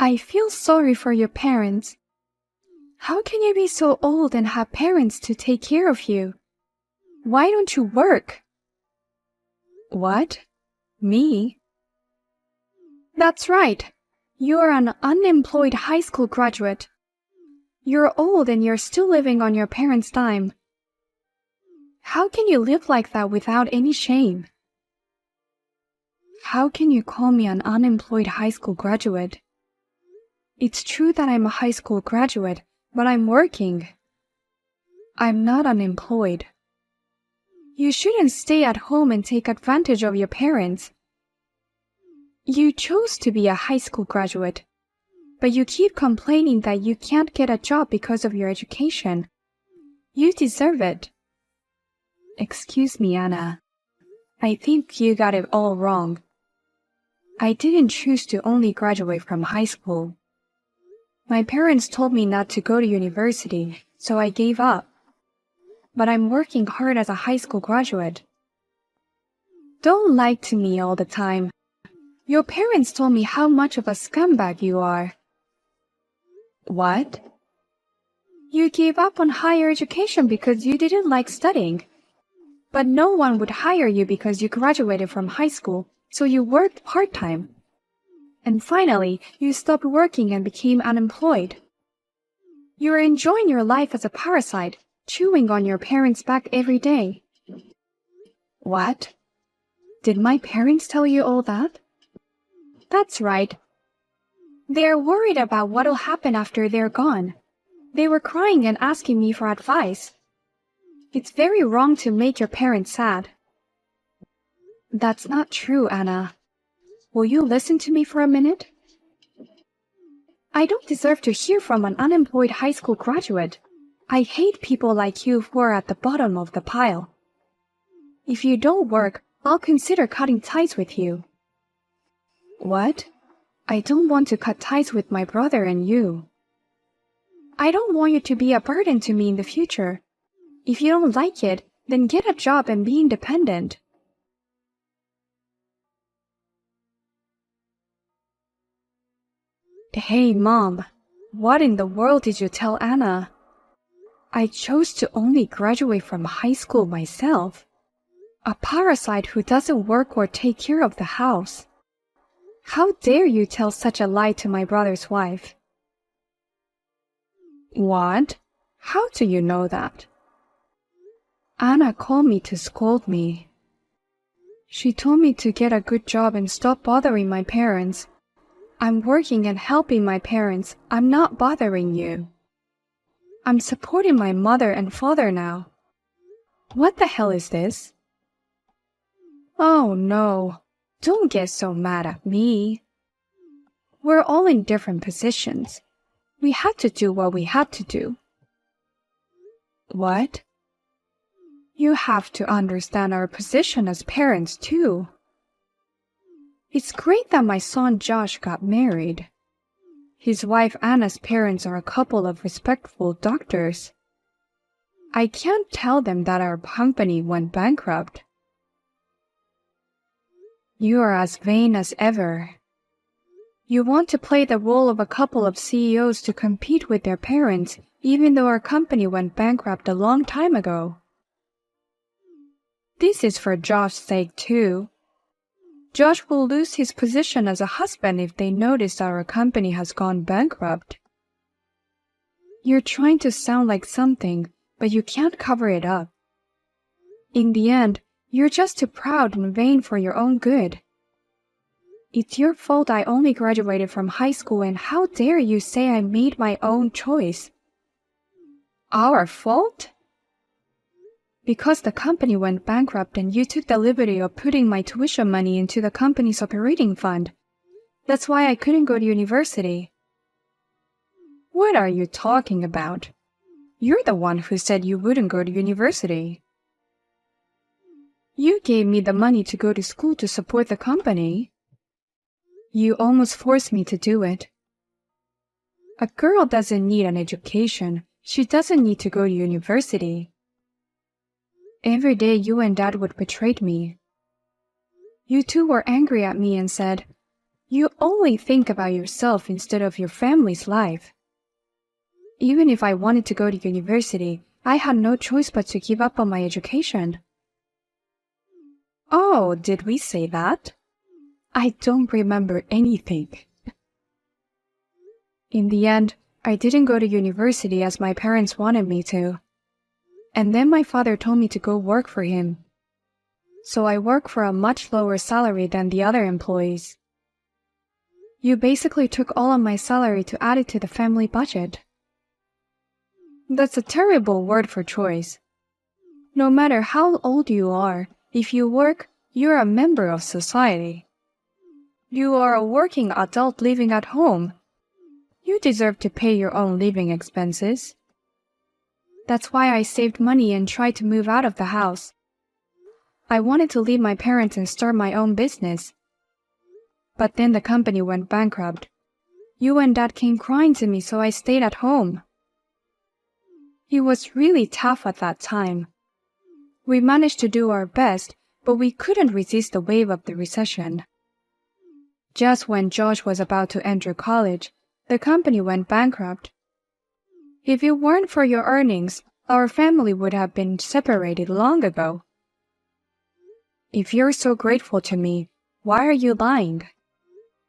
I feel sorry for your parents. How can you be so old and have parents to take care of you? Why don't you work? What? Me? That's right. You're an unemployed high school graduate. You're old and you're still living on your parents' dime. How can you live like that without any shame? How can you call me an unemployed high school graduate? It's true that I'm a high school graduate, but I'm working. I'm not unemployed. You shouldn't stay at home and take advantage of your parents. You chose to be a high school graduate, but you keep complaining that you can't get a job because of your education. You deserve it. Excuse me, Anna. I think you got it all wrong. I didn't choose to only graduate from high school. My parents told me not to go to university, so I gave up. But I'm working hard as a high school graduate. Don't lie to me all the time. Your parents told me how much of a scumbag you are. What? You gave up on higher education because you didn't like studying. But no one would hire you because you graduated from high school, so you worked part-time. And finally, you stopped working and became unemployed. You're enjoying your life as a parasite, chewing on your parents' back every day. What? Did my parents tell you all that? That's right. They're worried about what'll happen after they're gone. They were crying and asking me for advice. It's very wrong to make your parents sad. That's not true, Anna. Will you listen to me for a minute? I don't deserve to hear from an unemployed high school graduate. I hate people like you who are at the bottom of the pile. If you don't work, I'll consider cutting ties with you. What? I don't want to cut ties with my brother and you. I don't want you to be a burden to me in the future. If you don't like it, then get a job and be independent. Hey, Mom. What in the world did you tell Anna? I chose to only graduate from high school myself. A parasite who doesn't work or take care of the house. How dare you tell such a lie to my brother's wife? What? How do you know that? Anna called me to scold me. She told me to get a good job and stop bothering my parents. I'm working and helping my parents. I'm not bothering you. I'm supporting my mother and father now. What the hell is this? Oh no, don't get so mad at me. We're all in different positions. We had to do what we had to do. What? You have to understand our position as parents too. It's great that my son Josh got married. His wife Anna's parents are a couple of respectful doctors. I can't tell them that our company went bankrupt. You are as vain as ever. You want to play the role of a couple of CEOs to compete with their parents, even though our company went bankrupt a long time ago. This is for Josh's sake too. Josh will lose his position as a husband if they notice that our company has gone bankrupt. You're trying to sound like something, but you can't cover it up. In the end, you're just too proud and vain for your own good. It's your fault I only graduated from high school, and how dare you say I made my own choice? Our fault? Because the company went bankrupt and you took the liberty of putting my tuition money into the company's operating fund. That's why I couldn't go to university. What are you talking about? You're the one who said you wouldn't go to university. You gave me the money to go to school to support the company. You almost forced me to do it. A girl doesn't need an education. She doesn't need to go to university. Every day you and Dad would betray me. You two were angry at me and said, You only think about yourself instead of your family's life. Even if I wanted to go to university, I had no choice but to give up on my education. Oh, did we say that? I don't remember anything. In the end, I didn't go to university as my parents wanted me to. And then my father told me to go work for him. So I work for a much lower salary than the other employees. You basically took all of my salary to add it to the family budget. That's a terrible word for choice. No matter how old you are, if you work, you're a member of society. You are a working adult living at home. You deserve to pay your own living expenses. That's why I saved money and tried to move out of the house. I wanted to leave my parents and start my own business. But then the company went bankrupt. You and Dad came crying to me, so I stayed at home. It was really tough at that time. We managed to do our best, but we couldn't resist the wave of the recession. Just when Josh was about to enter college, the company went bankrupt. If it weren't for your earnings, our family would have been separated long ago. If you're so grateful to me, why are you lying?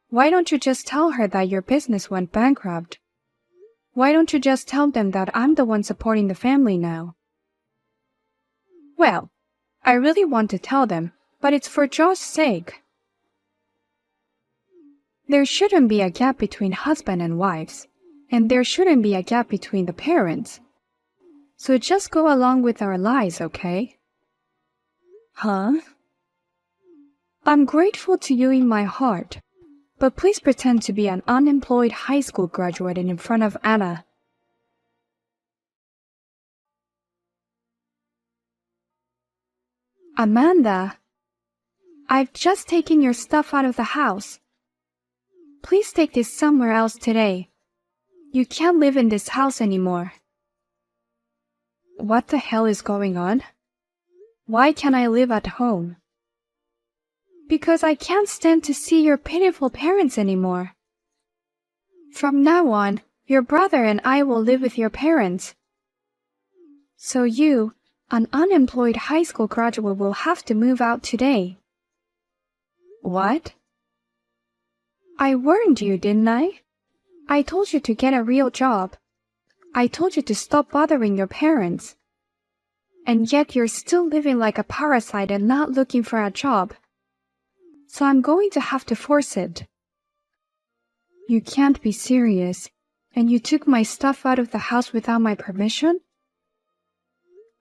Why don't you just tell her that your business went bankrupt? Why don't you just tell them that I'm the one supporting the family now? Well, I really want to tell them, but it's for Josh's sake. There shouldn't be a gap between husband and wives, and there shouldn't be a gap between the parents. So just go along with our lies, okay? Huh? I'm grateful to you in my heart, but please pretend to be an unemployed high school graduate in front of Anna. Amanda, I've just taken your stuff out of the house. Please take this somewhere else today. You can't live in this house anymore. What the hell is going on? Why can't I live at home? Because I can't stand to see your pitiful parents anymore. From now on, your brother and I will live with your parents. So you, an unemployed high school graduate, will have to move out today. What? I warned you, didn't I? I told you to get a real job. I told you to stop bothering your parents. And yet you're still living like a parasite and not looking for a job. So I'm going to have to force it. You can't be serious. And you took my stuff out of the house without my permission?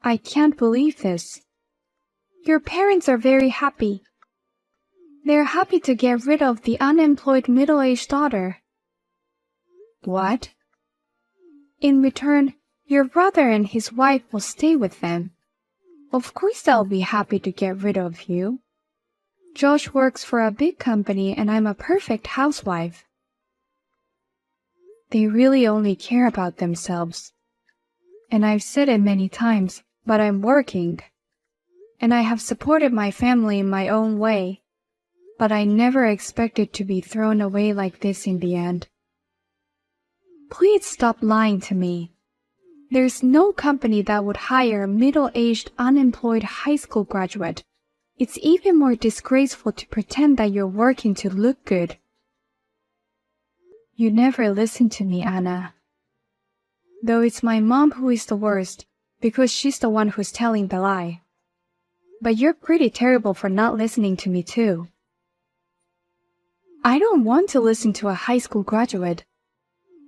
I can't believe this. Your parents are very happy. They're happy to get rid of the unemployed middle-aged daughter. What? In return, your brother and his wife will stay with them. Of course they'll be happy to get rid of you. Josh works for a big company and I'm a perfect housewife. They really only care about themselves. And I've said it many times, but I'm working. And I have supported my family in my own way. But I never expected to be thrown away like this in the end. Please stop lying to me. There's no company that would hire a middle-aged, unemployed high school graduate. It's even more disgraceful to pretend that you're working to look good. You never listen to me, Anna. Though it's my mom who is the worst, because she's the one who's telling the lie. But you're pretty terrible for not listening to me too. I don't want to listen to a high school graduate.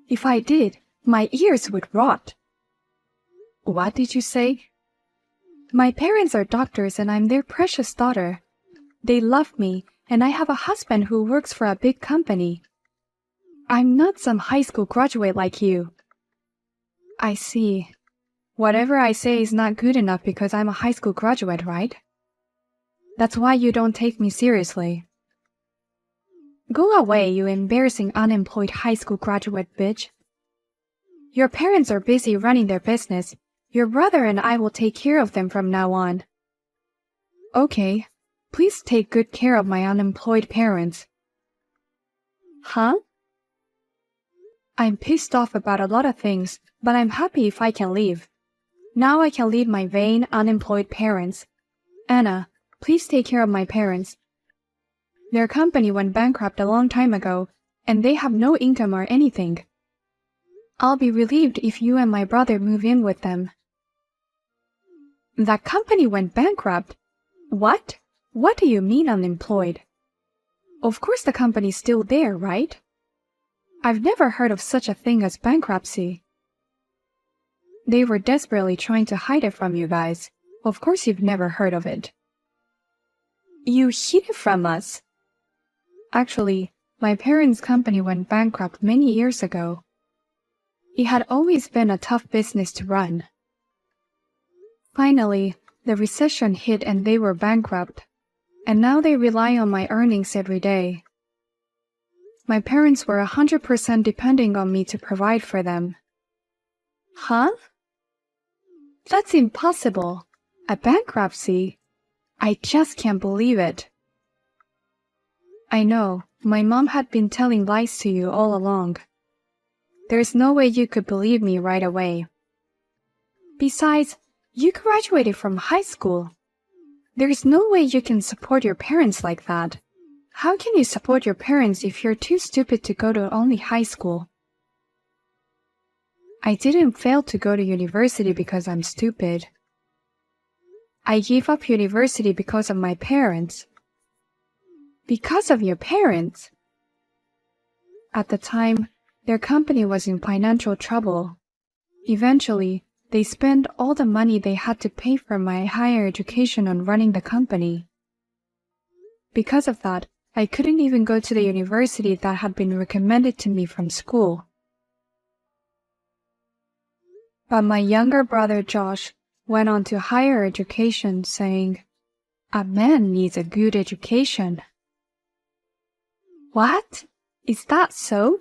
If I did, my ears would rot. What did you say? My parents are doctors and I'm their precious daughter. They love me and I have a husband who works for a big company. I'm not some high school graduate like you. I see. Whatever I say is not good enough because I'm a high school graduate, right? That's why you don't take me seriously. Go away, you embarrassing unemployed high school graduate bitch. Your parents are busy running their business. Your brother and I will take care of them from now on. Okay, please take good care of my unemployed parents. Huh? I'm pissed off about a lot of things, but I'm happy if I can leave. Now I can leave my vain, unemployed parents. Anna, please take care of my parents. Their company went bankrupt a long time ago, and they have no income or anything. I'll be relieved if you and my brother move in with them. That company went bankrupt? What? What do you mean unemployed? Of course the company's still there, right? I've never heard of such a thing as bankruptcy. They were desperately trying to hide it from you guys. Of course you've never heard of it. You hid it from us. Actually, my parents' company went bankrupt many years ago. It had always been a tough business to run. Finally, the recession hit and they were bankrupt, and now they rely on my earnings every day. My parents were 100% depending on me to provide for them. Huh? That's impossible. A bankruptcy? I just can't believe it. I know, my mom had been telling lies to you all along. There's no way you could believe me right away. Besides, you graduated from high school. There's no way you can support your parents like that. How can you support your parents if you're too stupid to go to only high school? I didn't fail to go to university because I'm stupid. I gave up university because of my parents. Because of your parents? At the time, their company was in financial trouble. Eventually, they spent all the money they had to pay for my higher education on running the company. Because of that, I couldn't even go to the university that had been recommended to me from school. But my younger brother Josh went on to higher education, saying, "A man needs a good education." What? Is that so?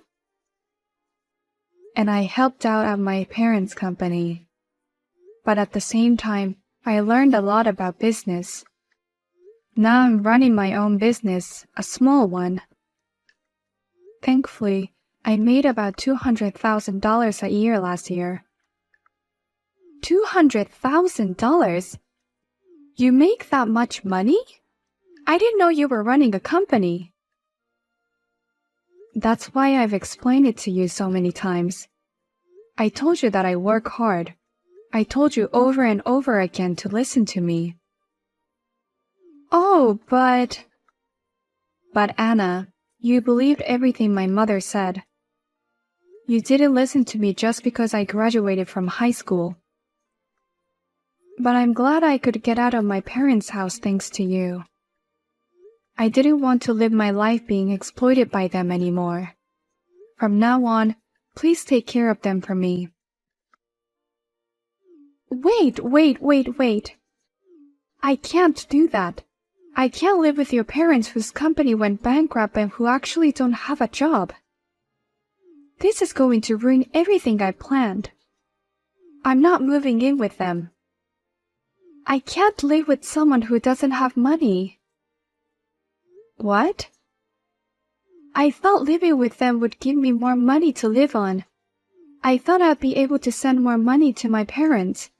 And I helped out at my parents' company. But at the same time, I learned a lot about business. Now I'm running my own business, a small one. Thankfully, I made about $200,000 a year last year. $200,000? You make that much money? I didn't know you were running a company. That's why I've explained it to you so many times. I told you that I work hard. I told you over and over again to listen to me. Oh, but Anna, you believed everything my mother said. You didn't listen to me just because I graduated from high school. But I'm glad I could get out of my parents' house thanks to you. I didn't want to live my life being exploited by them anymore. From now on, please take care of them for me. Wait. I can't do that. I can't live with your parents whose company went bankrupt and who actually don't have a job. This is going to ruin everything I planned. I'm not moving in with them. I can't live with someone who doesn't have money. What? I thought living with them would give me more money to live on. I thought I'd be able to send more money to my parents.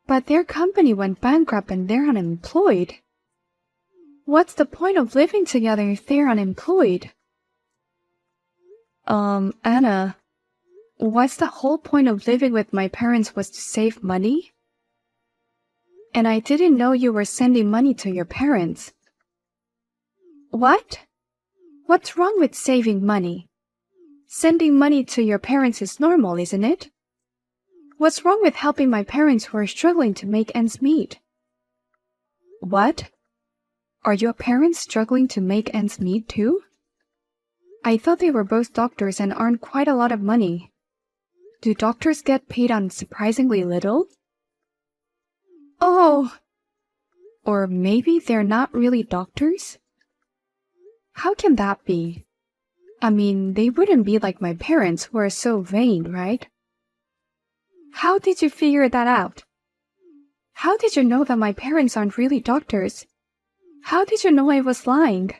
But their company went bankrupt and they're unemployed. What's the point of living together if they're unemployed? Anna, what's the whole point of living with my parents was to save money? And I didn't know you were sending money to your parents. What? What's wrong with saving money? Sending money to your parents is normal, isn't it? What's wrong with helping my parents who are struggling to make ends meet? What? Are your parents struggling to make ends meet too? I thought they were both doctors and earned quite a lot of money. Do doctors get paid on surprisingly little? Oh! Or maybe they're not really doctors? How can that be? I mean, they wouldn't be like my parents who are so vain, right? How did you figure that out? How did you know that my parents aren't really doctors? How did you know I was lying?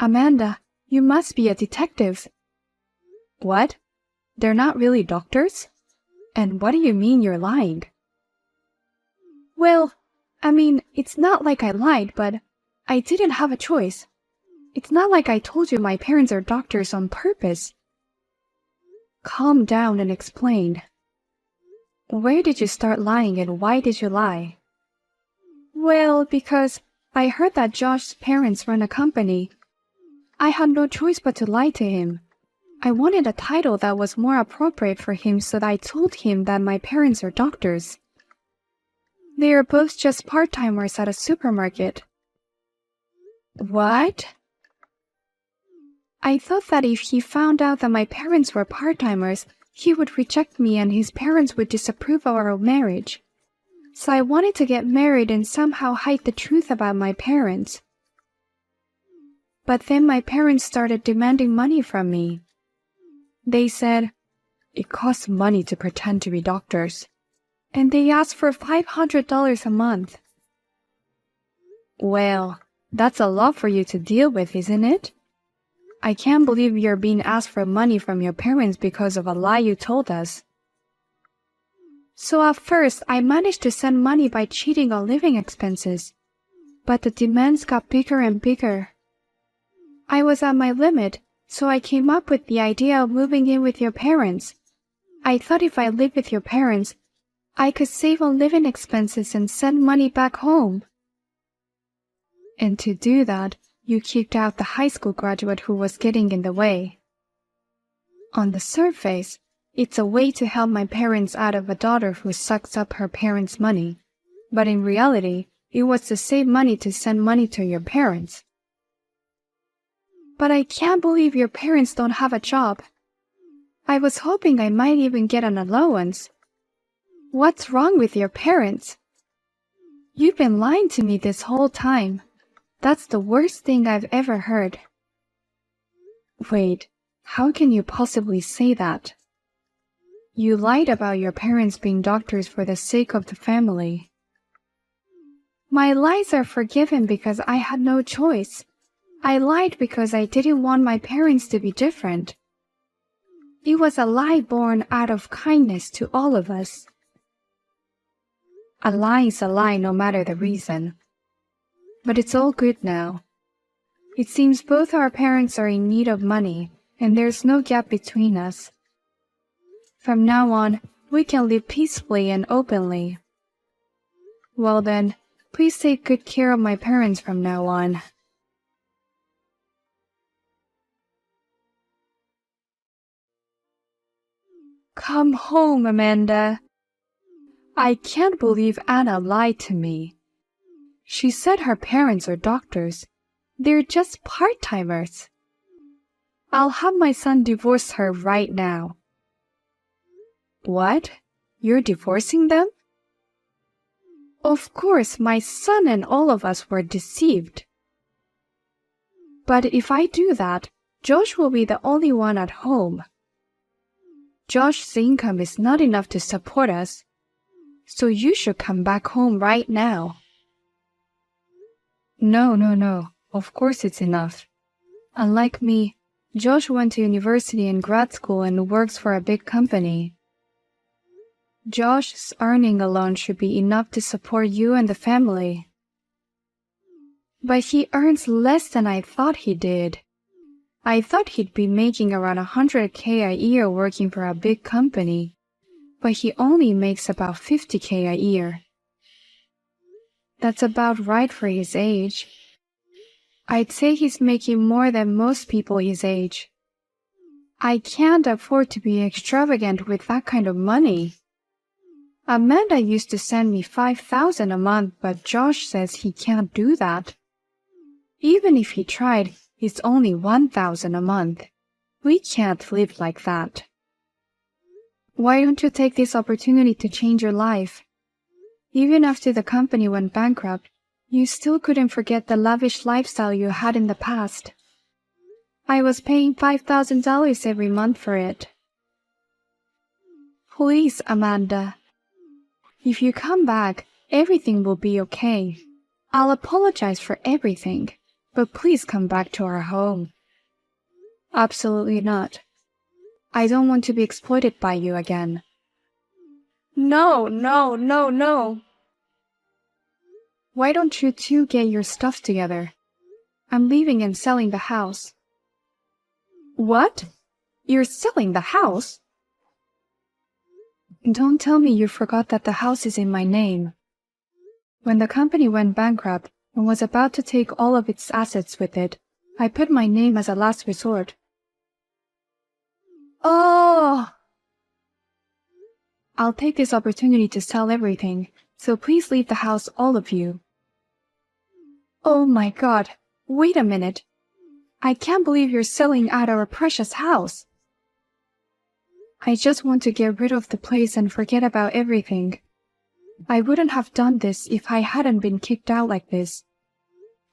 Amanda, You must be a detective. What? They're not really doctors? And what do you mean you're lying? Well, I mean, it's not like I lied, but I didn't have a choice. It's not like I told you my parents are doctors on purpose. Calm down and explain. Where did you start lying and why did you lie? Well, because I heard that Josh's parents run a company. I had no choice but to lie to him. I wanted a title that was more appropriate for him, so I told him that my parents are doctors. They are both just part-timers at a supermarket. What? I thought that if he found out that my parents were part-timers, he would reject me and his parents would disapprove of our marriage. So I wanted to get married and somehow hide the truth about my parents. But then my parents started demanding money from me. They said, "It costs money to pretend to be doctors." And they asked for $500 a month. Well, that's a lot for you to deal with, isn't it? I can't believe you're being asked for money from your parents because of a lie you told us. So at first, I managed to send money by cheating on living expenses. But the demands got bigger and bigger. I was at my limit, so I came up with the idea of moving in with your parents. I thought if I lived with your parents, I could save on living expenses and send money back home. And to do that, you kicked out the high school graduate who was getting in the way. On the surface, it's a way to help my parents out of a daughter who sucks up her parents' money. But in reality, it was to save money to send money to your parents. But I can't believe your parents don't have a job. I was hoping I might even get an allowance. What's wrong with your parents? You've been lying to me this whole time. That's the worst thing I've ever heard. Wait, how can you possibly say that? You lied about your parents being doctors for the sake of the family. My lies are forgiven because I had no choice. I lied because I didn't want my parents to be different. It was a lie born out of kindness to all of us. A lie is a lie no matter the reason. But it's all good now. It seems both our parents are in need of money, and there's no gap between us. From now on, we can live peacefully and openly. Well then, please take good care of my parents from now on. Come home, Amanda. I can't believe Anna lied to me. She said her parents are doctors. They're just part-timers. I'll have my son divorce her right now. What? You're divorcing them? Of course, my son and all of us were deceived. But if I do that, Josh will be the only one at home. Josh's income is not enough to support us, so you should come back home right now. No. Of course it's enough. Unlike me, Josh went to university and grad school and works for a big company. Josh's earning alone should be enough to support you and the family. But he earns less than I thought he did. I thought he'd be making around $100K a year working for a big company, but he only makes about $50K a year. That's about right for his age. I'd say he's making more than most people his age. I can't afford to be extravagant with that kind of money. Amanda used to send me $5,000 a month, but Josh says he can't do that. Even if he tried, it's only $1,000 a month. We can't live like that. Why don't you take this opportunity to change your life? Even after the company went bankrupt, you still couldn't forget the lavish lifestyle you had in the past. I was paying $5,000 every month for it. Please, Amanda. If you come back, everything will be okay. I'll apologize for everything, but please come back to our home. Absolutely not. I don't want to be exploited by you again. No, no, no, no. Why don't you two get your stuff together? I'm leaving and selling the house. What? You're selling the house? Don't tell me you forgot that the house is in my name. When the company went bankrupt and was about to take all of its assets with it, I put my name as a last resort. Oh! I'll take this opportunity to sell everything, so please leave the house, all of you. Oh my God, wait a minute. I can't believe you're selling out our precious house. I just want to get rid of the place and forget about everything. I wouldn't have done this if I hadn't been kicked out like this.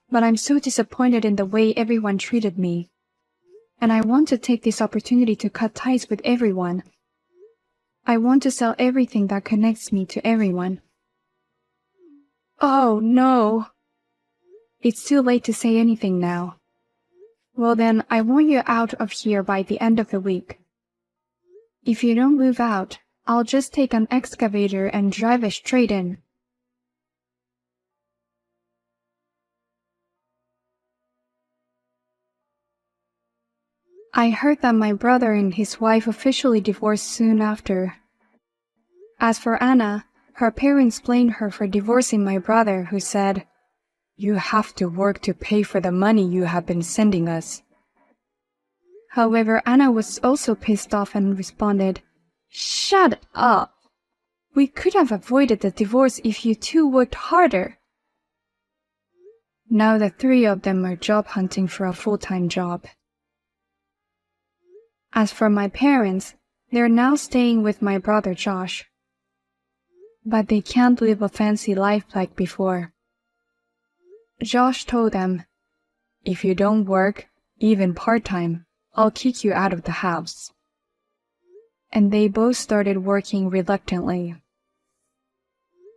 But I'm so disappointed in the way everyone treated me. And I want to take this opportunity to cut ties with everyone. I want to sell everything that connects me to everyone. Oh no. It's too late to say anything now. Well then, I want you out of here by the end of the week. If you don't move out, I'll just take an excavator and drive it straight in. I heard that my brother and his wife officially divorced soon after. As for Anna, her parents blamed her for divorcing my brother, who said, "You have to work to pay for the money you have been sending us." However, Anna was also pissed off and responded, "Shut up. We could have avoided the divorce if you two worked harder." Now the three of them are job hunting for a full-time job. As for my parents, they're now staying with my brother Josh. But they can't live a fancy life like before. Josh told them, "If you don't work, even part-time, I'll kick you out of the house." And they both started working reluctantly.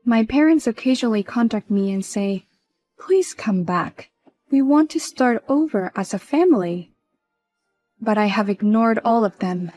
My parents occasionally contact me and say, "Please come back. We want to start over as a family." But I have ignored all of them